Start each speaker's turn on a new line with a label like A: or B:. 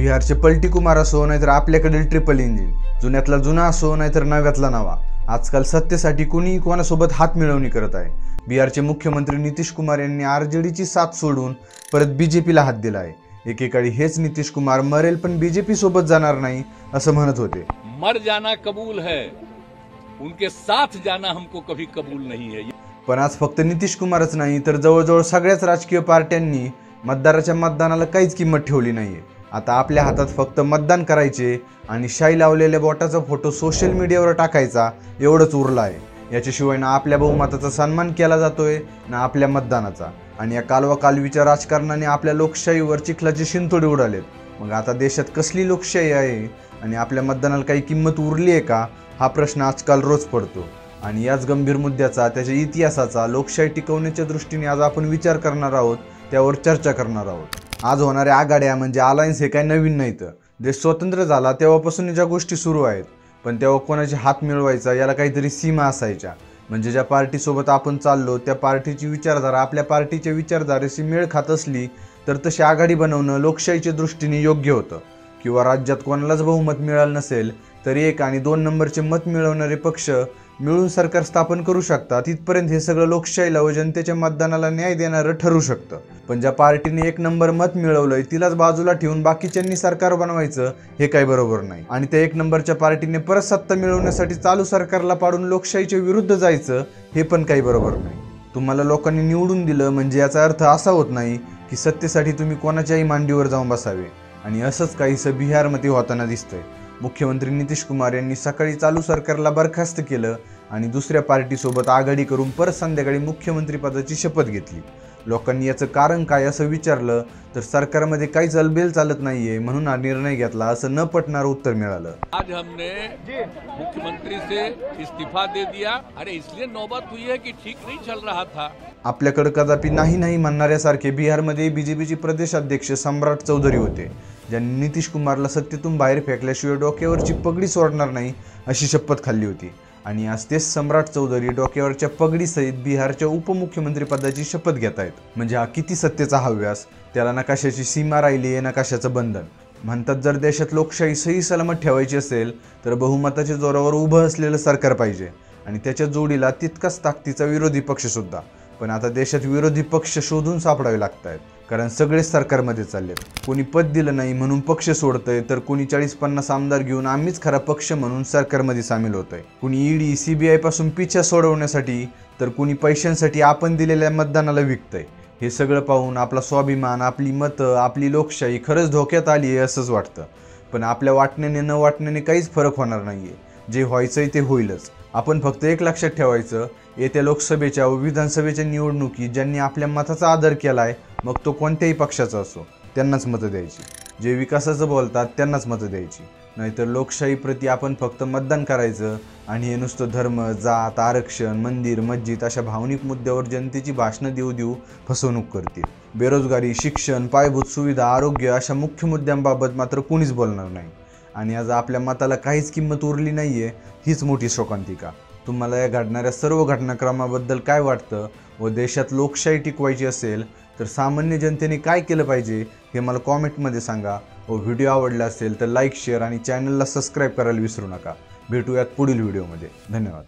A: बिहारचे पलटी कुमार असो नाहीतर आपल्याकडील ट्रिपल इंजिन, जुन्यातला जुना असो नाहीतर नव्यातला नवा, आजकाल सत्तेसाठी कुणी कोणासोबत हात मिळवणी करत आहे। बिहारचे मुख्यमंत्री नितीश कुमार यांनी आरजेडीची साथ सोडून परत बीजेपीला हात दिला आहे। एकेकाळी हेच नितीश कुमार मरेल पण बीजेपी सोबत जाणार नाही असं म्हणत होते।
B: मर जाना कबूल है, उनके साथ जाना हमको कभी कबूल नहीं है।
A: पण आज फक्त नितीश कुमारच नाही तर जवळजवळ सगळ्याच राजकीय पार्ट्यांनी मतदाराच्या मतदानाला काहीच किंमत ठेवली नाहीये। आता आपल्या हातात फक्त मतदान करायचे आणि शाई लावलेल्या बोटाचा फोटो सोशल मीडियावर टाकायचा एवढंच उरलं आहे। याच्याशिवाय ना आपल्या बहुमताचा सन्मान केला जातोय ना आपल्या मतदानाचा, आणि या कालवा कालवीच्या राजकारणाने आपल्या लोकशाहीवर चिखलाचे शिंतोडे उडालेत। मग आता देशात कसली लोकशाही आहे आणि आपल्या मतदानाला काही किंमत उरली आहे का, हा प्रश्न आजकाल रोज पडतो। आणि याच गंभीर मुद्द्याचा, त्याच्या इतिहासाचा, लोकशाही टिकवण्याच्या दृष्टीने आज आपण विचार करणार आहोत, त्यावर चर्चा करणार आहोत। आज होणाऱ्या आघाड्या म्हणजे अलायन्स हे काही नवीन नाहीत। देश स्वतंत्र झाला तेव्हापासून ज्या गोष्टी सुरू आहेत, पण तेव्हा कोणाचे हात मिळवायचा याला काहीतरी सीमा असायच्या। म्हणजे ज्या पार्टीसोबत आपण चाललो त्या पार्टीची विचारधारा आपल्या पार्टीच्या विचारधारेशी मेळ खात असली तर तशी आघाडी बनवणं लोकशाहीच्या दृष्टीने योग्य होतं। किंवा राज्यात कोणालाच बहुमत मिळालं नसेल तरी 1 आणि 2 नंबरचे मत मिळवणारे पक्ष मिळून सरकार स्थापन करू शकतात। तिथपर्यंत हे सगळं लोकशाहीला व जनतेच्या मतदानाला न्याय देणारं ठरू शकतं। पण ज्या पार्टीने 1 नंबर मत मिळवलंय तिलाच बाजूला ठेवून बाकीच्यांनी सरकार बनवायचं हे काही बरोबर नाही। आणि त्या 1 नंबरच्या पार्टीने परत सत्ता मिळवण्यासाठी चालू सरकारला पाडून लोकशाहीच्या विरुद्ध जायचं हे पण काही बरोबर नाही। तुम्हाला लोकांनी निवडून दिलं म्हणजे याचा अर्थ असा होत नाही की सत्तेसाठी तुम्ही कोणाच्याही मांडीवर जाऊन बसावे। आणि असंच काहीसं बिहारमध्ये होताना दिसतंय। मुख्यमंत्री नितीश कुमार यांनी सकाळी चालू सरकारला बरखास्त केलं आणि दुसऱ्या पार्टीसोबत आघाडी करून परत संध्याकाळी मुख्यमंत्री पदाची शपथ घेतली। लोकांनी याचं कारण काय असं विचारलं तर सरकारमध्ये काहीच अलबेल चालत नाहीये म्हणून हा निर्णय घेतला असं न पटणारं उत्तर मिळालं।
B: आज हमने मुख्यमंत्री से इस्तीफा दे दिया। अरे इसलिए नौबत हुई है कि ठीक नहीं चल रहा था।
A: आपल्याकडे कदापि नाही नाही म्हणणाऱ्यासारखे बिहारमध्ये बीजेपीचे प्रदेशाध्यक्ष सम्राट चौधरी होते, ज्यांनी नितीश कुमारला सत्तेतून बाहेर फेकल्याशिवाय डोक्यावरची पगडी सोडणार नाही अशी शपथ खाल्ली होती। आणि आज तेच सम्राट चौधरी डोक्यावरच्या पगडीसहित बिहारच्या उपमुख्यमंत्री पदाची शपथ घेत आहेत। म्हणजे हा किती सत्तेचा हव्यास, त्याला ना कशाची सीमा राहिली आहे ना कशाचं बंधन। म्हणतात जर देशात लोकशाही सही सलामत ठेवायची असेल तर बहुमताच्या जोरावर उभं असलेलं सरकार पाहिजे आणि त्याच्या जोडीला तितकाच ताकदीचा विरोधी पक्ष सुद्धा। पण आता देशात विरोधी पक्ष शोधून सापडावे लागत आहेत, कारण सगळेच सरकारमध्ये चाललेत। कोणी पद दिलं नाही म्हणून पक्ष सोडतंय तर कोणी 40-50 आमदार घेऊन आम्हीच खरा पक्ष म्हणून सरकारमध्ये सामील होतंय। कोणी ईडी CBI पासून पिछा सोडवण्यासाठी तर कोणी पैशांसाठी आपण दिलेल्या मतदानाला विकतंय। हे सगळं पाहून आपला स्वाभिमान, आपली मतं, आपली लोकशाही खरंच धोक्यात आली आहे असंच वाटतं। पण आपल्या वाटण्याने न वाटण्याने काहीच फरक होणार नाहीये, जे व्हायचंय ते होईलच। आपण फक्त एक लक्षात ठेवायचं, येत्या लोकसभेच्या व विधानसभेच्या निवडणुकीत ज्यांनी आपल्या मताचा आदर केलाय, मग तो कोणत्याही पक्षाचा असो, त्यांनाच मतं द्यायची। जे विकासाचं बोलतात त्यांनाच मतं द्यायची। नाहीतर लोकशाहीप्रती आपण फक्त मतदान करायचं आणि हे नुसतं धर्म, जात, आरक्षण, मंदिर, मस्जिद अशा भावनिक मुद्द्यावर जनतेची भाषणं देऊ देऊ फसवणूक करतील। बेरोजगारी, शिक्षण, पायाभूत सुविधा, आरोग्य अशा मुख्य मुद्द्यांबाबत मात्र कुणीच बोलणार नाही। आणि आज आपल्या मताला काहीच किंमत उरली नाहीये, हीच मोठी शोकांतिका। तुम्हाला या घडणाऱ्या सर्व घटनाक्रमाबद्दल काय वाटतं व देशात लोकशाही टिकवायची असेल तर सामान्य जनतेने काय केलं पाहिजे हे मला कॉमेंटमध्ये सांगा। व व्हिडिओ आवडला असेल तर लाईक, शेअर आणि चॅनलला सबस्क्राईब करायला विसरू नका। भेटूयात पुढील व्हिडिओमध्ये। धन्यवाद।